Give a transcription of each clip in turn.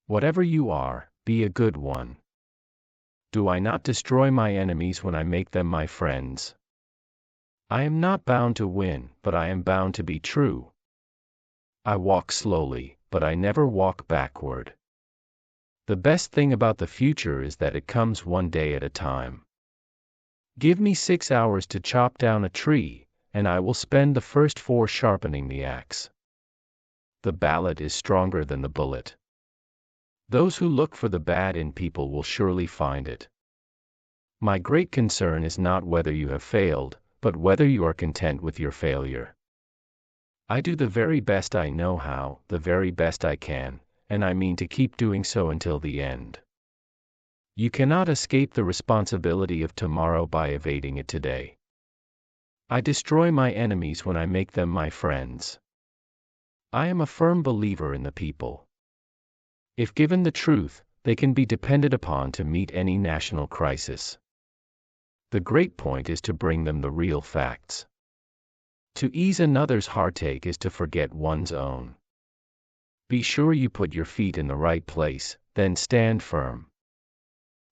Whatever you are, be a good one. Do I not destroy my enemies when I make them my friends? I am not bound to win, but I am bound to be true. I walk slowly, but I never walk backward. The best thing about the future is that it comes one day at a time. Give me 6 hours to chop down a tree, and I will spend the first 4 sharpening the axe. The ballot is stronger than the bullet. Those who look for the bad in people will surely find it. My great concern is not whether you have failed, but whether you are content with your failure. I do the very best I know how, the very best I can, and I mean to keep doing so until the end. You cannot escape the responsibility of tomorrow by evading it today. I destroy my enemies when I make them my friends. I am a firm believer in the people. If given the truth, they can be depended upon to meet any national crisis. The great point is to bring them the real facts. To ease another's heartache is to forget one's own. Be sure you put your feet in the right place, then stand firm.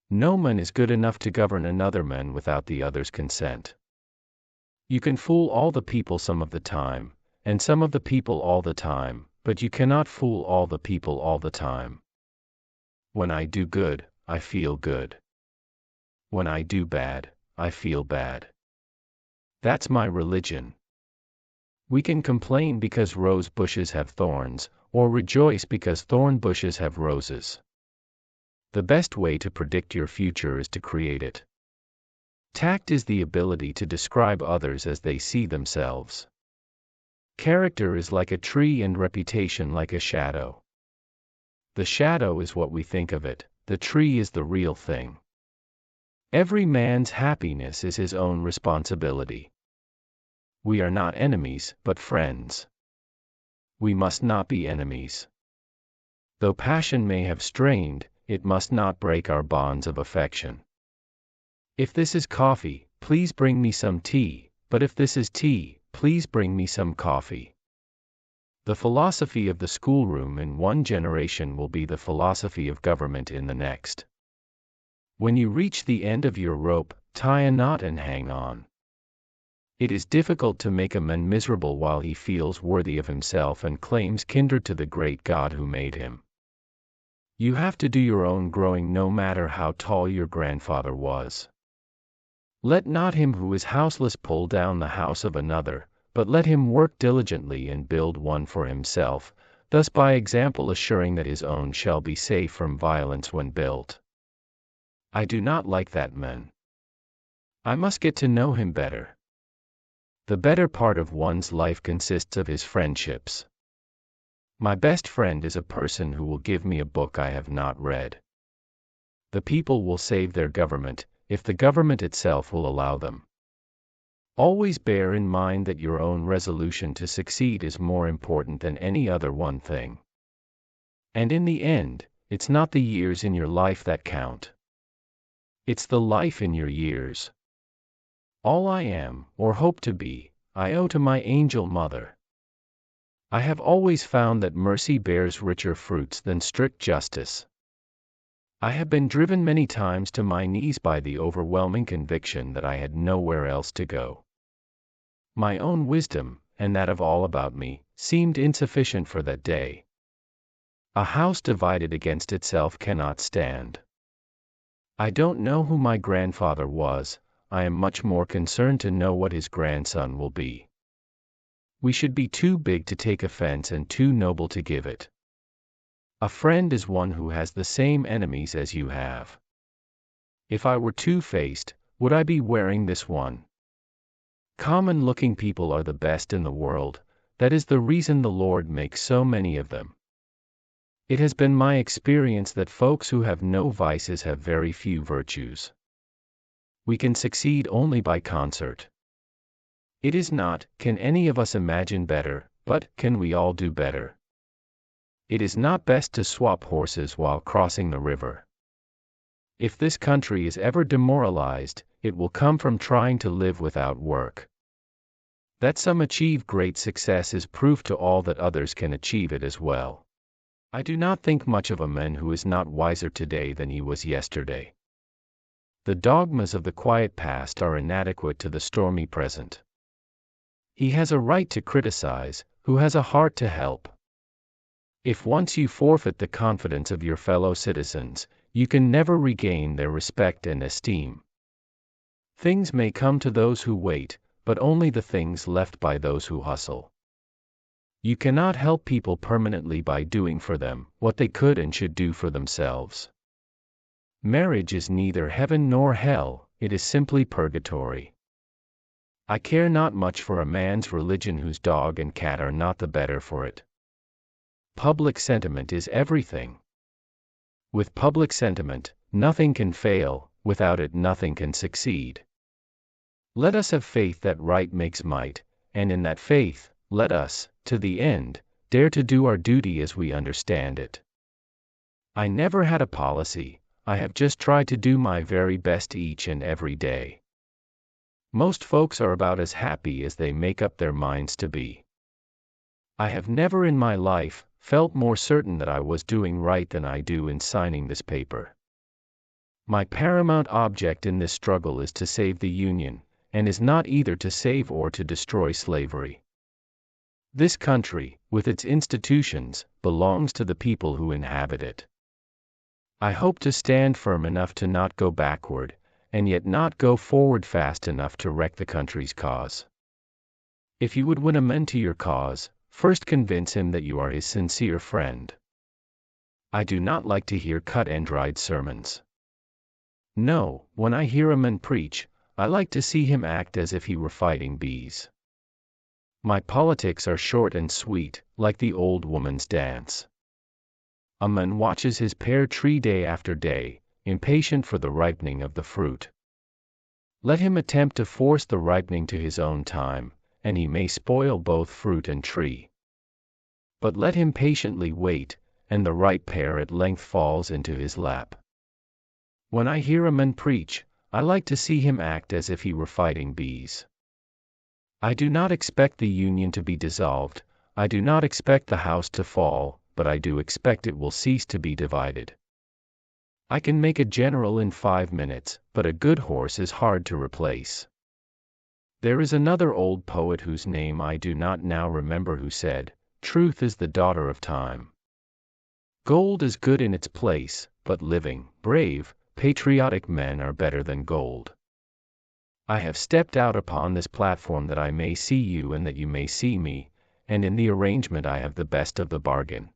No man is good enough to govern another man without the other's consent. You can fool all the people some of the time, and some of the people all the time, but you cannot fool all the people all the time. When I do good, I feel good. When I do bad, I feel bad. That's my religion. We can complain because rose bushes have thorns, or rejoice because thorn bushes have roses. The best way to predict your future is to create it. Tact is the ability to describe others as they see themselves. Character is like a tree and reputation like a shadow. The shadow is what we think of it, the tree is the real thing. Every man's happiness is his own responsibility. We are not enemies, but friends. We must not be enemies. Though passion may have strained, it must not break our bonds of affection. If this is coffee, please bring me some tea, but if this is tea, please bring me some coffee. The philosophy of the schoolroom in one generation will be the philosophy of government in the next. When you reach the end of your rope, tie a knot and hang on. It is difficult to make a man miserable while he feels worthy of himself and claims kindred to the great God who made him. You have to do your own growing no matter how tall your grandfather was. Let not him who is houseless pull down the house of another, but let him work diligently and build one for himself, thus by example assuring that his own shall be safe from violence when built. I do not like that man. I must get to know him better. The better part of one's life consists of his friendships. My best friend is a person who will give me a book I have not read. The people will save their government, if the government itself will allow them. Always bear in mind that your own resolution to succeed is more important than any other one thing. And in the end, it's not the years in your life that count. It's the life in your years. All I am, or hope to be, I owe to my angel mother. I have always found that mercy bears richer fruits than strict justice. I have been driven many times to my knees by the overwhelming conviction that I had nowhere else to go. My own wisdom, and that of all about me, seemed insufficient for that day. A house divided against itself cannot stand. I don't know who my grandfather was. I am much more concerned to know what his grandson will be. We should be too big to take offense and too noble to give it. A friend is one who has the same enemies as you have. If I were two-faced, would I be wearing this one? Common-looking people are the best in the world, that is the reason the Lord makes so many of them. It has been my experience that folks who have no vices have very few virtues. We can succeed only by concert. It is not, can any of us imagine better, but, can we all do better? It is not best to swap horses while crossing the river. If this country is ever demoralized, it will come from trying to live without work. That some achieve great success is proof to all that others can achieve it as well. I do not think much of a man who is not wiser today than he was yesterday. The dogmas of the quiet past are inadequate to the stormy present. He has a right to criticize, who has a heart to help. If once you forfeit the confidence of your fellow citizens, you can never regain their respect and esteem. Things may come to those who wait, but only the things left by those who hustle. You cannot help people permanently by doing for them what they could and should do for themselves. Marriage is neither heaven nor hell, it is simply purgatory. I care not much for a man's religion whose dog and cat are not the better for it. Public sentiment is everything. With public sentiment, nothing can fail, without it nothing can succeed. Let us have faith that right makes might, and in that faith, let us, to the end, dare to do our duty as we understand it. I never had a policy, I have just tried to do my very best each and every day. Most folks are about as happy as they make up their minds to be. I have never in my life felt more certain that I was doing right than I do in signing this paper. My paramount object in this struggle is to save the Union, and is not either to save or to destroy slavery. This country, with its institutions, belongs to the people who inhabit it. I hope to stand firm enough to not go backward, and yet not go forward fast enough to wreck the country's cause. If you would win a man to your cause, first convince him that you are his sincere friend. I do not like to hear cut and dried sermons. No, when I hear a man preach, I like to see him act as if he were fighting bees. My politics are short and sweet, like the old woman's dance. A man watches his pear tree day after day, impatient for the ripening of the fruit. Let him attempt to force the ripening to his own time, and he may spoil both fruit and tree. But let him patiently wait, and the ripe pear at length falls into his lap. When I hear a man preach, I like to see him act as if he were fighting bees. I do not expect the Union to be dissolved, I do not expect the house to fall, but I do expect it will cease to be divided. I can make a general in 5 minutes, but a good horse is hard to replace. There is another old poet whose name I do not now remember who said, "Truth is the daughter of time." Gold is good in its place, but living, brave, patriotic men are better than gold. I have stepped out upon this platform that I may see you and that you may see me, and in the arrangement I have the best of the bargain.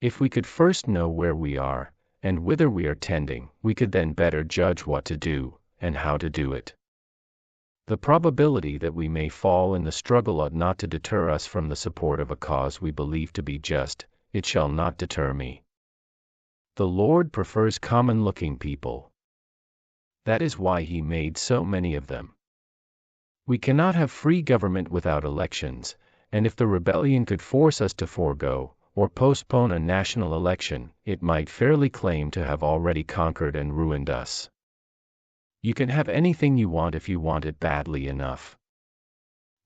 If we could first know where we are, and whither we are tending, we could then better judge what to do, and how to do it. The probability that we may fall in the struggle ought not to deter us from the support of a cause we believe to be just, it shall not deter me. The Lord prefers common-looking people. That is why He made so many of them. We cannot have free government without elections, and if the rebellion could force us to forego, or postpone a national election, it might fairly claim to have already conquered and ruined us. You can have anything you want if you want it badly enough.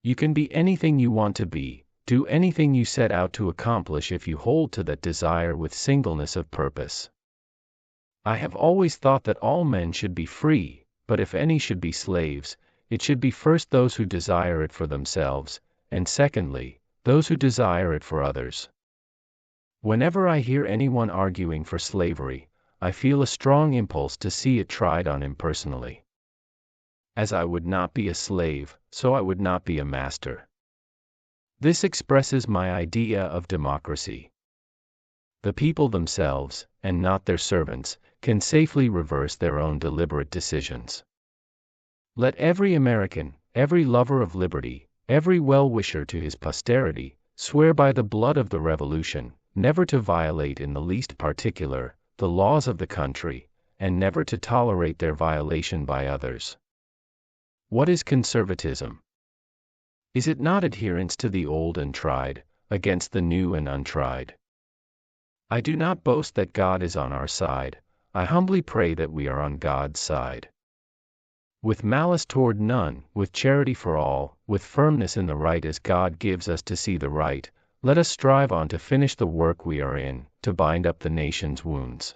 You can be anything you want to be, do anything you set out to accomplish if you hold to that desire with singleness of purpose. I have always thought that all men should be free, but if any should be slaves, it should be first those who desire it for themselves, and secondly, those who desire it for others. Whenever I hear anyone arguing for slavery, I feel a strong impulse to see it tried on him personally. As I would not be a slave, so I would not be a master. This expresses my idea of democracy. The people themselves, and not their servants, can safely reverse their own deliberate decisions. Let every American, every lover of liberty, every well-wisher to his posterity, swear by the blood of the Revolution, never to violate in the least particular the laws of the country, and never to tolerate their violation by others. What is conservatism? Is it not adherence to the old and tried, against the new and untried? I do not boast that God is on our side, I humbly pray that we are on God's side. With malice toward none, with charity for all, with firmness in the right as God gives us to see the right, Let us strive on to finish the work we are in, to bind up the nation's wounds.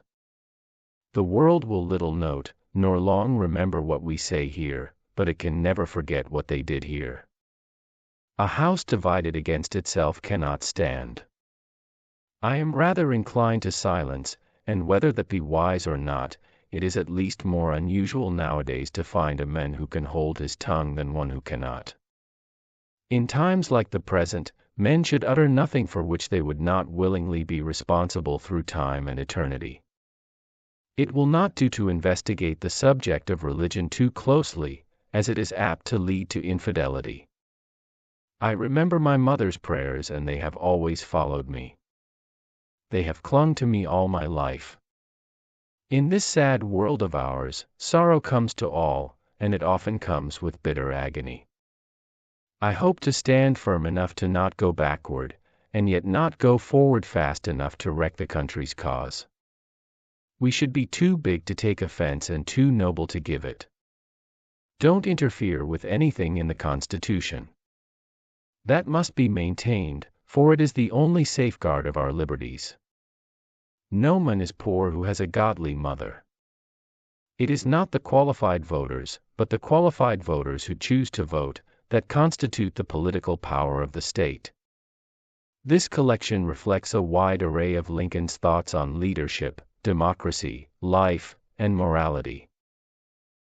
The world will little note, nor long remember what we say here, but it can never forget what they did here. A house divided against itself cannot stand. I am rather inclined to silence, and whether that be wise or not, it is at least more unusual nowadays to find a man who can hold his tongue than one who cannot. In times like the present, men should utter nothing for which they would not willingly be responsible through time and eternity. It will not do to investigate the subject of religion too closely, as it is apt to lead to infidelity. I remember my mother's prayers, and they have always followed me. They have clung to me all my life. In this sad world of ours, sorrow comes to all, and it often comes with bitter agony. I hope to stand firm enough to not go backward, and yet not go forward fast enough to wreck the country's cause. We should be too big to take offense and too noble to give it. Don't interfere with anything in the Constitution. That must be maintained, for it is the only safeguard of our liberties. No man is poor who has a godly mother. It is not the qualified voters, but the qualified voters who choose to vote, that constitute the political power of the state. This collection reflects a wide array of Lincoln's thoughts on leadership, democracy, life, and morality.